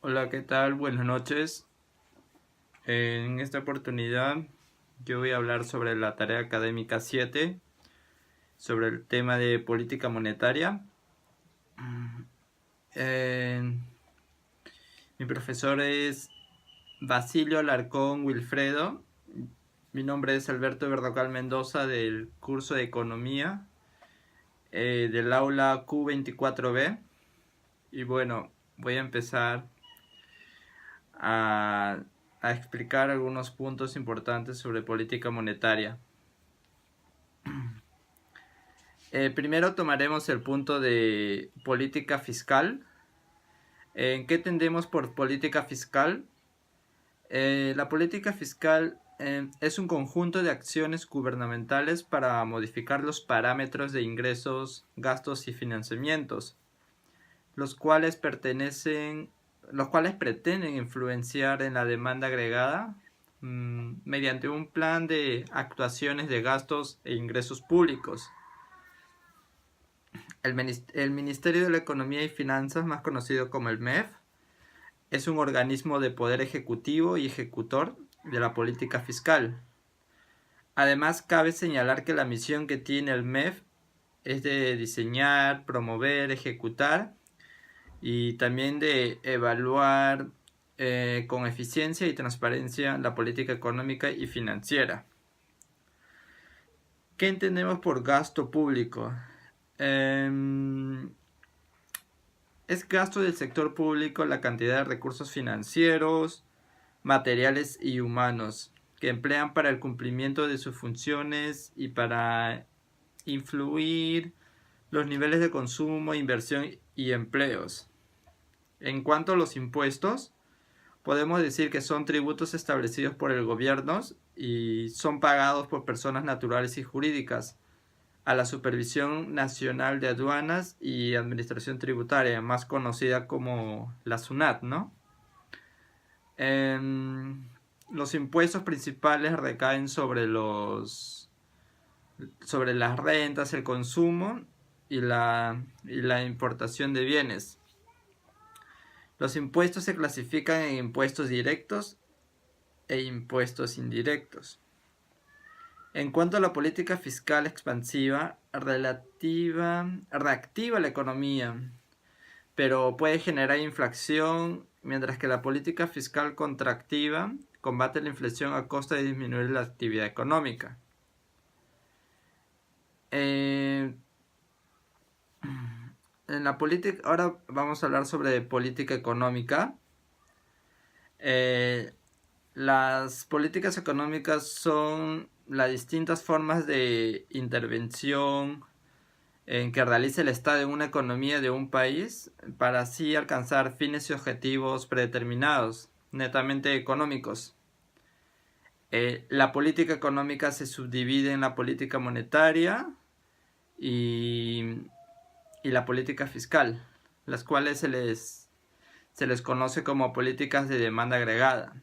Hola, ¿qué tal? Buenas noches. En esta oportunidad yo voy a hablar sobre la tarea académica 7, sobre el tema de política monetaria. Eh, Mi profesor es Basilio Alarcón Wilfredo. Mi nombre es Alberto Verdocal Mendoza del curso de Economía del aula Q24B. Y bueno, voy a empezar a, a explicar algunos puntos importantes sobre política monetaria. Primero tomaremos el punto de política fiscal. ¿En qué tendemos por política fiscal? La política fiscal es un conjunto de acciones gubernamentales para modificar los parámetros de ingresos, gastos y financiamientos, los cuales pretenden influenciar en la demanda agregada mediante un plan de actuaciones de gastos e ingresos públicos. El Ministerio de la Economía y Finanzas, más conocido como el MEF, es un organismo de poder ejecutivo y ejecutor de la política fiscal. Además, cabe señalar que la misión que tiene el MEF es de diseñar, promover, ejecutar y también de evaluar con eficiencia y transparencia la política económica y financiera. ¿Qué entendemos por gasto público? Es gasto del sector público la cantidad de recursos financieros, materiales y humanos que emplean para el cumplimiento de sus funciones y para influir los niveles de consumo, inversión y empleos. En cuanto a los impuestos, podemos decir que son tributos establecidos por el gobierno y son pagados por personas naturales y jurídicas a la Supervisión Nacional de Aduanas y Administración Tributaria, más conocida como la SUNAT, ¿no? Los impuestos principales recaen sobre las rentas, el consumo y la importación de bienes. Los impuestos se clasifican en impuestos directos e impuestos indirectos. En cuanto a la política fiscal expansiva, reactiva la economía, pero puede generar inflación, mientras que la política fiscal contractiva combate la inflación a costa de disminuir la actividad económica. En la política, ahora vamos a hablar sobre política económica. Las políticas económicas son las distintas formas de intervención en que realiza el Estado en una economía de un país para así alcanzar fines y objetivos predeterminados, netamente económicos. La política económica se subdivide en la política monetaria y la política fiscal, las cuales se les conoce como políticas de demanda agregada.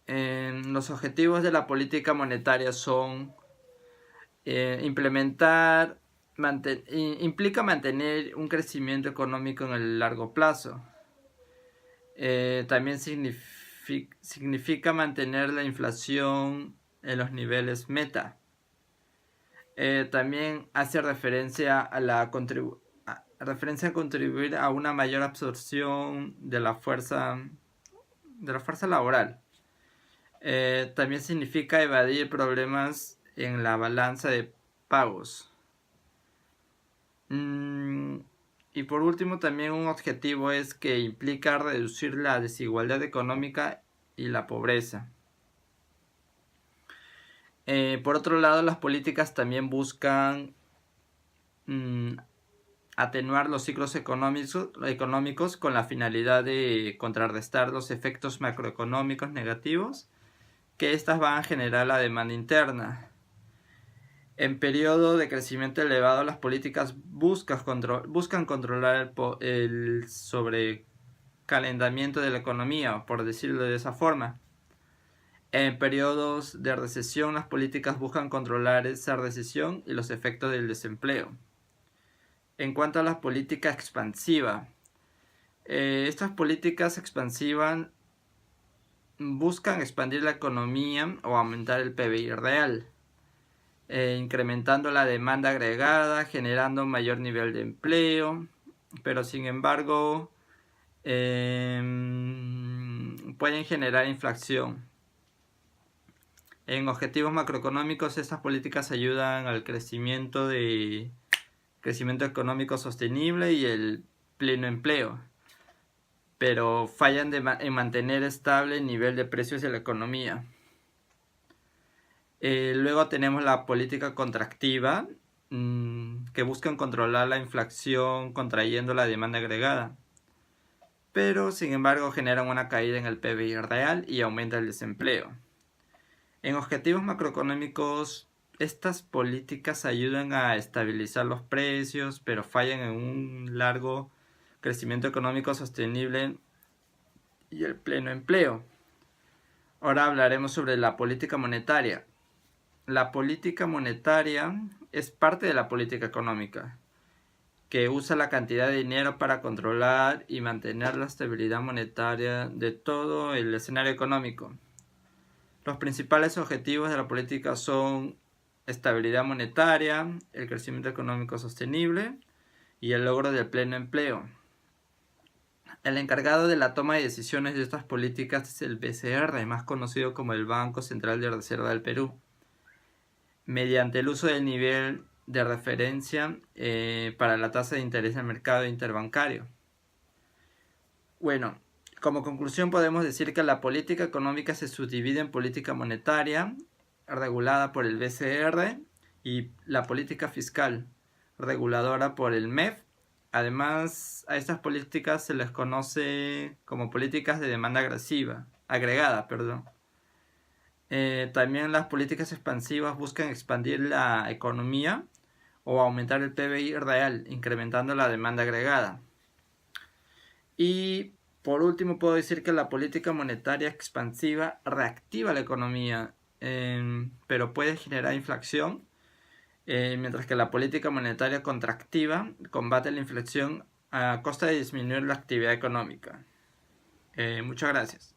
Los objetivos de la política monetaria son implica mantener un crecimiento económico en el largo plazo. También significa mantener la inflación en los niveles meta. También hace referencia a contribuir a una mayor absorción de la fuerza laboral. También significa evadir problemas en la balanza de pagos. Y por último, también un objetivo es que implica reducir la desigualdad económica y la pobreza. Por otro lado, las políticas también buscan atenuar los ciclos económicos con la finalidad de contrarrestar los efectos macroeconómicos negativos que éstas van a generar la demanda interna. En periodo de crecimiento elevado, las políticas buscan controlar el sobrecalentamiento de la economía, por decirlo de esa forma. En periodos de recesión, las políticas buscan controlar esa recesión y los efectos del desempleo. En cuanto a la política expansiva, Estas políticas expansivas buscan expandir la economía o aumentar el PBI real, incrementando la demanda agregada, generando un mayor nivel de empleo, pero sin embargo pueden generar inflación. En objetivos macroeconómicos, estas políticas ayudan al crecimiento económico sostenible y el pleno empleo, pero fallan en mantener estable el nivel de precios de la economía. Luego tenemos la política contractiva, que buscan controlar la inflación contrayendo la demanda agregada, pero sin embargo generan una caída en el PBI real y aumenta el desempleo. En objetivos macroeconómicos, estas políticas ayudan a estabilizar los precios, pero fallan en un largo crecimiento económico sostenible y el pleno empleo. Ahora hablaremos sobre la política monetaria. La política monetaria es parte de la política económica, que usa la cantidad de dinero para controlar y mantener la estabilidad monetaria de todo el escenario económico. Los principales objetivos de la política son estabilidad monetaria, el crecimiento económico sostenible y el logro del pleno empleo. El encargado de la toma de decisiones de estas políticas es el BCR, más conocido como el Banco Central de Reserva del Perú, mediante el uso del nivel de referencia para la tasa de interés del mercado interbancario. Bueno, como conclusión podemos decir que la política económica se subdivide en política monetaria, regulada por el BCR, y la política fiscal, reguladora por el MEF. Además, a estas políticas se les conoce como políticas de demanda agregada. También las políticas expansivas buscan expandir la economía o aumentar el PBI real, incrementando la demanda agregada. Y por último puedo decir que la política monetaria expansiva reactiva la economía, pero puede generar inflación, mientras que la política monetaria contractiva combate la inflación a costa de disminuir la actividad económica. Muchas gracias.